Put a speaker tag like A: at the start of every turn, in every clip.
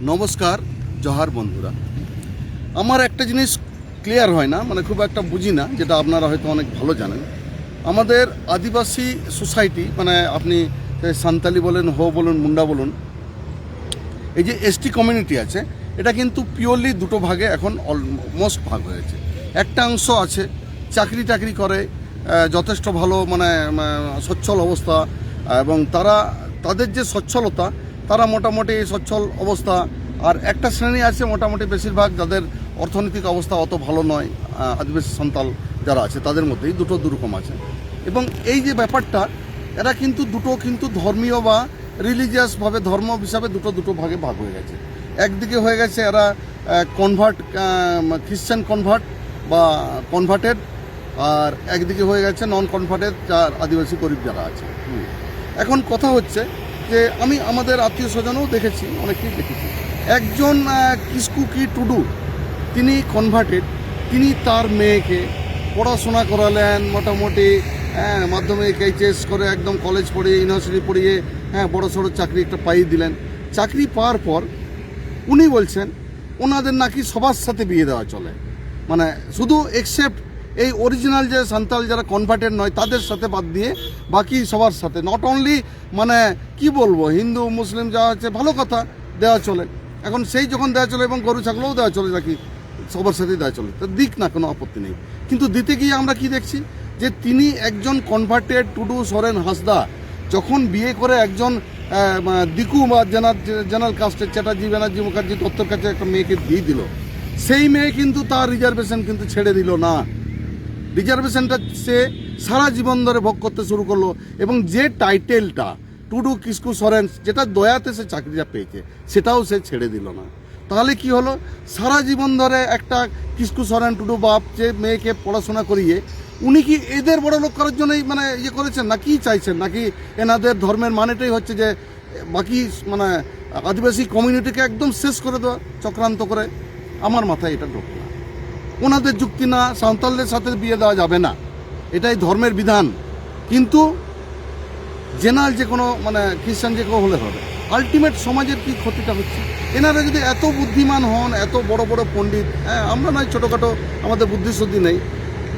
A: নমস্কার, জহার বন্ধুরা। আমার একটা জিনিস ক্লিয়ার হয় না, মানে খুব একটা বুঝি না, যেটা আপনারা হয়তো অনেক ভালো জানেন। আমাদের আদিবাসী সোসাইটি, মানে আপনি সান্তালি বলেন, হো বলুন, মুন্ডা বলুন, এই যে এসটি কমিউনিটি আছে, এটা কিন্তু পিওরলি দুটো ভাগে এখন অলমোস্ট ভাগ হয়েছে। একটা অংশ আছে চাকরি টাকরি করে, যথেষ্ট ভালো, মানে সচ্ছল অবস্থা, এবং তাদের যে সচ্ছলতা, তারা মোটামুটি সচ্ছল অবস্থা। আর একটা শ্রেণী আছে মোটামুটি বেশিরভাগ যাদের অর্থনৈতিক অবস্থা অত ভালো নয়, আদিবাসী সন্তাল যারা আছে তাদের মধ্যেই দুরকম আছে। এবং এই যে ব্যাপারটা, এরা কিন্তু দুটো ধর্মীয় বা রিলিজিয়াসভাবে ধর্ম হিসাবে দুটো ভাগে ভাগ হয়ে গেছে। একদিকে হয়ে গেছে এরা খ্রিশ্চান কনভার্ট বা কনভার্টেড, আর একদিকে হয়ে গেছে নন কনভার্টেড, যার আদিবাসী গরিব যারা আছে। এখন কথা হচ্ছে যে আমি আমাদের আত্মীয় স্বজনও দেখেছি, অনেকেই দেখেছি, একজন কিস্কু কি টুডু, তিনি কনভার্টেড, তিনি তার মেয়েকে পড়াশোনা করালেন মোটামুটি, মাধ্যমিক এইচএস করে একদম কলেজ পড়িয়ে, ইউনিভার্সিটি পড়িয়ে, বড় সড়ো চাকরি একটা পাইয়ে দিলেন। চাকরি পাওয়ার পর উনি বলছেন ওনাদের নাকি সবার সাথে বিয়ে দেওয়া চলে, মানে শুধু এক্সেপ্ট এই অরিজিনাল যে সান্তাল যারা কনভার্টেড নয় তাদের সাথে বাদ দিয়ে বাকি সবার সাথে, নট অনলি মানে কি বলবো, হিন্দু মুসলিম যা আছে ভালো কথা, দেওয়া চলে। এখন সেই যখন দেওয়া চলে, এবং গরু ছাগলও দেওয়া চলে, নাকি সবার সাথেই দেওয়া চলে, তো দিক না, কোনো আপত্তি নেই। কিন্তু দিতে গিয়ে আমরা কি দেখছি, যে তিনি একজন কনভার্টেড টুডু সোরেন হাঁসদা যখন বিয়ে করে একজন দিকু বা জেনারেল কাস্টের চ্যাটার্জি ব্যানার্জি মুখার্জি দত্তর কাছে একটা মেয়েকে দিয়ে দিল, সেই মেয়ে কিন্তু তার রিজার্ভেশন কিন্তু ছেড়ে দিল না। রিজার্ভেশনটা সে সারা জীবন ধরে ভোগ করতে শুরু করলো, এবং যে টাইটেলটা টুডু কিস্কু সরেন, যেটা দয়াতে সে চাকরিটা পেয়েছে, সেটাও সে ছেড়ে দিল না। তাহলে কি হলো, সারা জীবন ধরে একটা কিস্কু সরেন টুডু বাপ যে মেয়েকে পড়াশোনা করিয়ে, উনি কি এদের বড় লোক করার জন্যই মানে ইয়ে করেছেন, নাকি চাইছেন, নাকি এনাদের ধর্মের মানেটাই হচ্ছে যে বাকি মানে আদিবাসী কমিউনিটিকে একদম শেষ করে দেওয়া চক্রান্ত করে? আমার মাথায় এটা ঢোকে না। ওনাদের যুক্তি না, সাঁওতালদের সাথে বিয়ে দেওয়া যাবে না, এটাই ধর্মের বিধান, কিন্তু জেনারেল যে কোনো মানে খ্রিস্টান যে কেউ হলে হবে। আলটিমেট সমাজের কি ক্ষতিটা হচ্ছে? এনারা যদি এত বুদ্ধিমান হন, এত বড় বড় পণ্ডিত, আমরা নয় ছোটোখাটো, আমাদের বুদ্ধিশুদ্ধি নেই,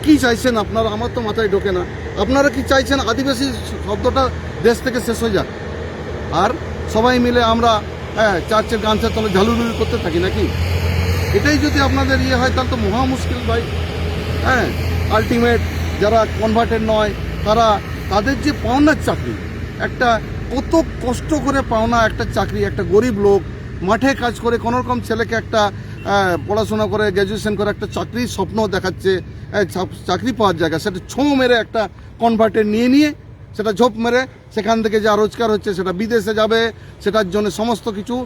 A: কি চাইছেন আপনারা? আমার তো মাথায় ঢোকে না। আপনারা কি চাইছেন আদিবাসী শব্দটা দেশ থেকে শেষ হয়ে যাক, আর সবাই মিলে আমরা চার্চের গামছার তলে ঝালুলুলি করতে থাকি নাকি? এটাই যদি আপনাদের ইয়ে হয়, তাহলে তো মহা মুশকিল ভাই। আলটিমেট যারা কনভার্টেড নয়, তাদের যে পাওনার চাকরি, একটা কত কষ্ট করে পাওনা একটা চাকরি, একটা গরিব লোক মাঠে কাজ করে কোনোরকম ছেলেকে একটা পড়াশোনা করে গ্র্যাজুয়েশন করে একটা চাকরির স্বপ্ন দেখাচ্ছে, চাকরি পাওয়ার জায়গা, সেটা ছোঁ মেরে একটা কনভার্টেড নিয়ে সেটা ঝোপ মেরে সেখান থেকে যা রোজগার হচ্ছে সেটা বিদেশে যাবে, সেটার জন্য সমস্ত কিছু,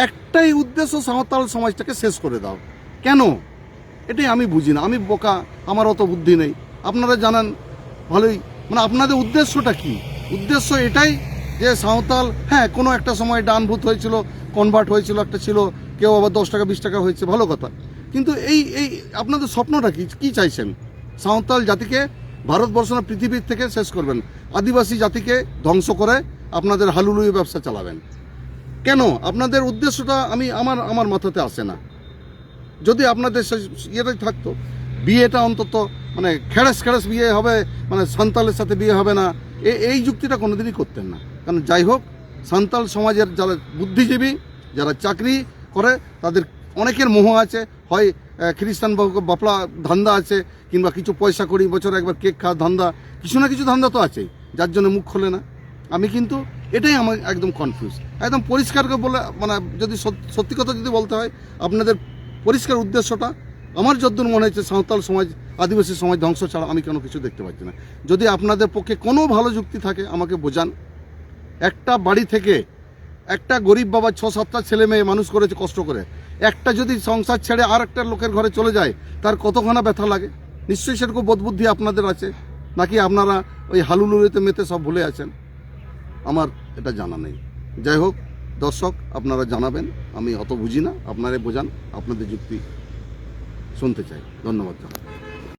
A: একটাই উদ্দেশ্য, সাঁওতাল সমাজটাকে শেষ করে দাও। কেন? এটাই আমি বুঝি না। আমি বোকা, আমার অত বুদ্ধি নেই, আপনারা জানান ভালোই। মানে আপনাদের উদ্দেশ্যটা কি? উদ্দেশ্য এটাই যে সাঁওতাল, কোনো একটা সময় ডানভূত হয়েছিল, কনভার্ট হয়েছিল, একটা ছিল, কেউ আবার 10 টাকা 20 টাকা হয়েছে, ভালো কথা, কিন্তু এই আপনাদের স্বপ্নটা কি চাইছেন? সাঁওতাল জাতিকে ভারতবর্ষ না পৃথিবীর থেকে শেষ করবেন, আদিবাসী জাতিকে ধ্বংস করে আপনাদের হালুলুই ব্যবসা চালাবেন। কেন? আপনাদের উদ্দেশ্যটা আমার মাথাতে আসে না। যদি আপনাদের ইয়েটাই থাকতো, বিয়েটা অন্তত মানে খেড়াস বিয়ে হবে, মানে সাঁওতালের সাথে বিয়ে হবে না, এই যুক্তিটা কোনোদিনই করতেন না। কারণ যাই হোক, সাঁওতাল সমাজের যারা বুদ্ধিজীবী, যারা চাকরি করে, তাদের অনেকের মোহ আছে, হয় খ্রিস্টান বাপলা ধান্দা আছে, কিংবা কিছু পয়সা করি, বছরে একবার কেক খাওয়ার ধান্দা, কিছু না কিছু ধান্দা তো আছেই, যার জন্য মুখ খোলে না। আমি কিন্তু এটাই আমার একদম কনফিউজ, একদম পরিষ্কার করে বলে, মানে যদি সত্যি কথা যদি বলতে হয়, আপনাদের পরিষ্কার উদ্দেশ্যটা আমার যতদূর মনে হচ্ছে সাঁওতাল সমাজ, আদিবাসী সমাজ ধ্বংস ছাড়া আমি কোনো কিছু দেখতে পাচ্ছি না। যদি আপনাদের পক্ষে কোনো ভালো যুক্তি থাকে আমাকে বোঝান। একটা বাড়ি থেকে একটা গরিব বাবা 6-7টা ছেলে মেয়ে মানুষ করেছে কষ্ট করে, একটা যদি সংসার ছেড়ে আর একটা লোকের ঘরে চলে যায়, তার কতখানা ব্যথা লাগে? নিশ্চয়ই সেরকম বোধবুদ্ধি আপনাদের আছে, নাকি আপনারা ওই হালুলুড়িতে মেতে সব ভুলে আছেন? আমার এটা জানা নেই। যাই হোক, দর্শক আপনারা জানাবেন, আমি অত বুঝি না, আপনারা বোঝান, আপনাদের যুক্তি শুনতে চাই। ধন্যবাদ।